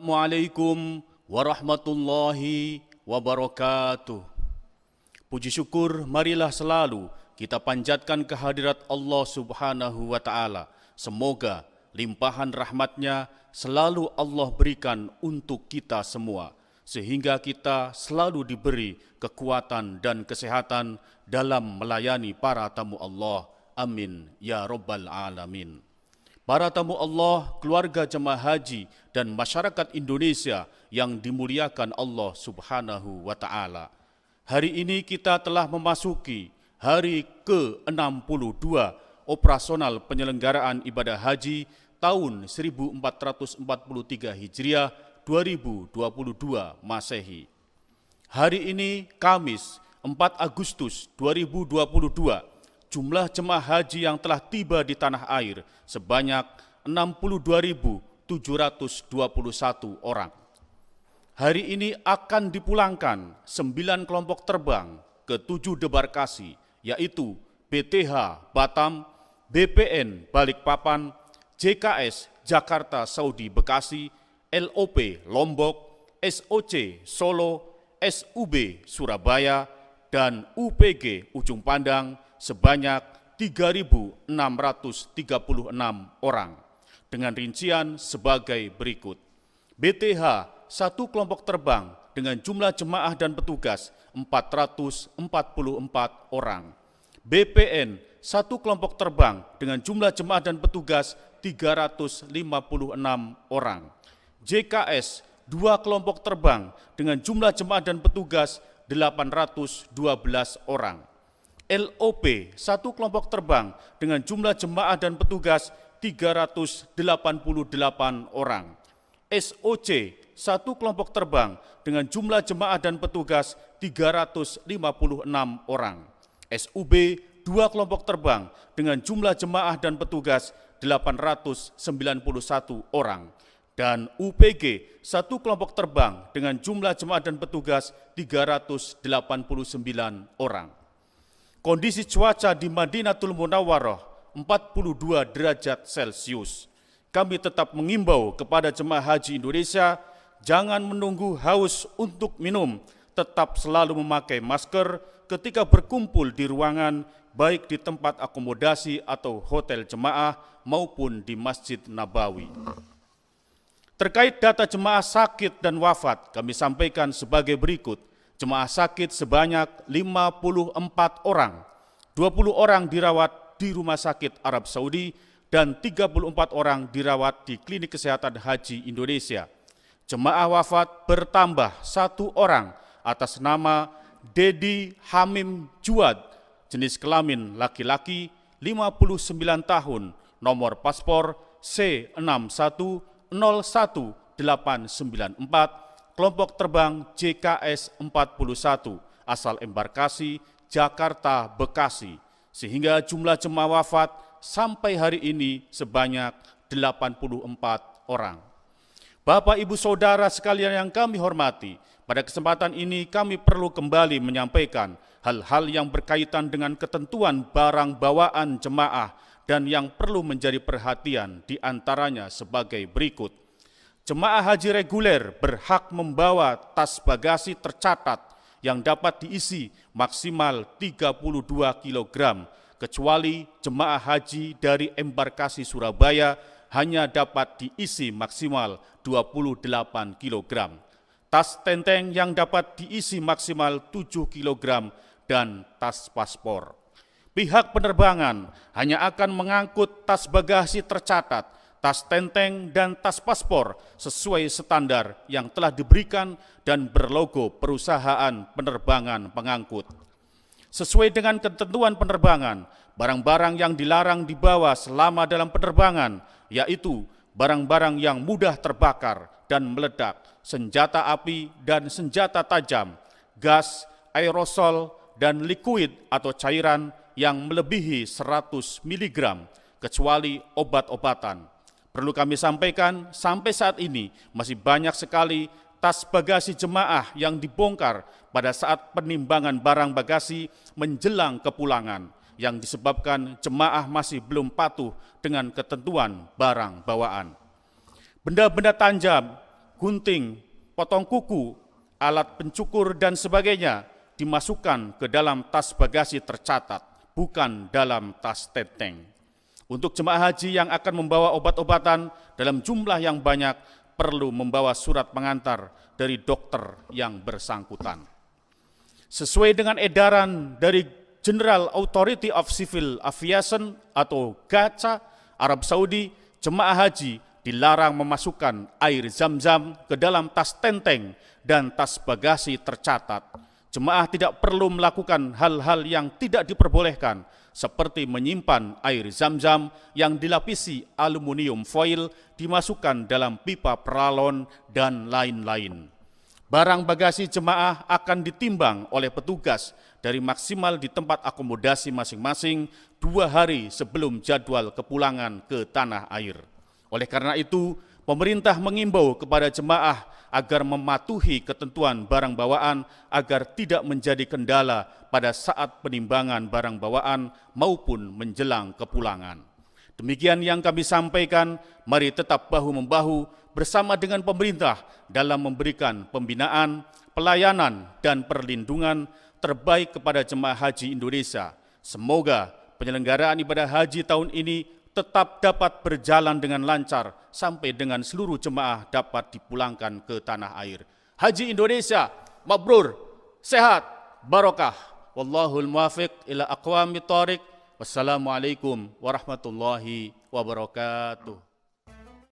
Assalamualaikum warahmatullahi wabarakatuh. Puji syukur marilah selalu kita panjatkan kehadirat Allah Subhanahu wa Ta'ala. Semoga limpahan rahmatnya selalu Allah berikan untuk kita semua, sehingga kita selalu diberi kekuatan dan kesehatan dalam melayani para tamu Allah. Amin ya Rabbal Alamin. Para tamu Allah, keluarga jemaah haji dan masyarakat Indonesia yang dimuliakan Allah Subhanahu wa Ta'ala. Hari ini kita telah memasuki hari ke-62 operasional penyelenggaraan ibadah haji tahun 1443 Hijriah 2022 Masehi. Hari ini Kamis 4 Agustus 2022, jumlah jemaah haji yang telah tiba di tanah air sebanyak 62.721 orang. Hari ini akan dipulangkan 9 kelompok terbang ke 7 debarkasi, yaitu BTH Batam, BPN Balikpapan, JKS Jakarta Saudi Bekasi, LOP Lombok, SOC Solo, SUB Surabaya, dan UPG Ujung Pandang sebanyak 3.636 orang, dengan rincian sebagai berikut. BTH, 1 kelompok terbang dengan jumlah jemaah dan petugas 444 orang. BPN, 1 kelompok terbang dengan jumlah jemaah dan petugas 356 orang. JKS, 2 kelompok terbang dengan jumlah jemaah dan petugas 812 orang. LOP, 1 kelompok terbang dengan jumlah jemaah dan petugas 388 orang. SOC, 1 kelompok terbang dengan jumlah jemaah dan petugas 356 orang. SUB, 2 kelompok terbang dengan jumlah jemaah dan petugas 891 orang. Dan UPG, 1 kelompok terbang dengan jumlah jemaah dan petugas 389 orang. Kondisi cuaca di Madinatul Munawwarah 42 derajat Celcius. Kami tetap mengimbau kepada jemaah haji Indonesia, jangan menunggu haus untuk minum, tetap selalu memakai masker ketika berkumpul di ruangan, baik di tempat akomodasi atau hotel jemaah maupun di Masjid Nabawi. Terkait data jemaah sakit dan wafat, kami sampaikan sebagai berikut. Jemaah sakit sebanyak 54 orang, 20 orang dirawat di Rumah Sakit Arab Saudi, dan 34 orang dirawat di Klinik Kesehatan Haji Indonesia. Jemaah wafat bertambah 1 orang atas nama Dedi Hamim Juad, jenis kelamin laki-laki, 59 tahun, nomor paspor C61011894, kelompok terbang JKS 41, asal embarkasi Jakarta Bekasi, sehingga jumlah jemaah wafat sampai hari ini sebanyak 84 orang. Bapak, Ibu, Saudara sekalian yang kami hormati, pada kesempatan ini kami perlu kembali menyampaikan hal-hal yang berkaitan dengan ketentuan barang bawaan jemaah dan yang perlu menjadi perhatian di antaranya sebagai berikut. Jemaah haji reguler berhak membawa tas bagasi tercatat yang dapat diisi maksimal 32 kg, kecuali jemaah haji dari embarkasi Surabaya hanya dapat diisi maksimal 28 kg. Tas tenteng yang dapat diisi maksimal 7 kg dan tas paspor. Pihak penerbangan hanya akan mengangkut tas bagasi tercatat, tas tenteng, dan tas paspor sesuai standar yang telah diberikan dan berlogo perusahaan penerbangan pengangkut. Sesuai dengan ketentuan penerbangan, barang-barang yang dilarang dibawa selama dalam penerbangan, yaitu barang-barang yang mudah terbakar dan meledak, senjata api dan senjata tajam, gas, aerosol, dan liquid atau cairan yang melebihi 100 mg, kecuali obat-obatan. Perlu kami sampaikan, sampai saat ini masih banyak sekali tas bagasi jemaah yang dibongkar pada saat penimbangan barang bagasi menjelang kepulangan, yang disebabkan jemaah masih belum patuh dengan ketentuan barang bawaan. Benda-benda tajam, gunting, potong kuku, alat pencukur dan sebagainya dimasukkan ke dalam tas bagasi tercatat, bukan dalam tas tenteng. Untuk jemaah haji yang akan membawa obat-obatan dalam jumlah yang banyak, perlu membawa surat pengantar dari dokter yang bersangkutan. Sesuai dengan edaran dari General Authority of Civil Aviation atau GACA Arab Saudi, jemaah haji dilarang memasukkan air zam-zam ke dalam tas tenteng dan tas bagasi tercatat. Jemaah tidak perlu melakukan hal-hal yang tidak diperbolehkan, seperti menyimpan air zam-zam yang dilapisi aluminium foil, dimasukkan dalam pipa peralon, dan lain-lain. Barang bagasi jemaah akan ditimbang oleh petugas dari maksimal di tempat akomodasi masing-masing 2 hari sebelum jadwal kepulangan ke tanah air. Oleh karena itu, pemerintah mengimbau kepada jemaah agar mematuhi ketentuan barang bawaan agar tidak menjadi kendala pada saat penimbangan barang bawaan maupun menjelang kepulangan. Demikian yang kami sampaikan, mari tetap bahu-membahu bersama dengan pemerintah dalam memberikan pembinaan, pelayanan, dan perlindungan terbaik kepada jemaah haji Indonesia. Semoga penyelenggaraan ibadah haji tahun ini tetap dapat berjalan dengan lancar sampai dengan seluruh jemaah dapat dipulangkan ke tanah air. Haji Indonesia, mabrur, sehat, barokah. Wallahul muwafiq ila aqwamit thoriq. Wassalamualaikum warahmatullahi wabarakatuh.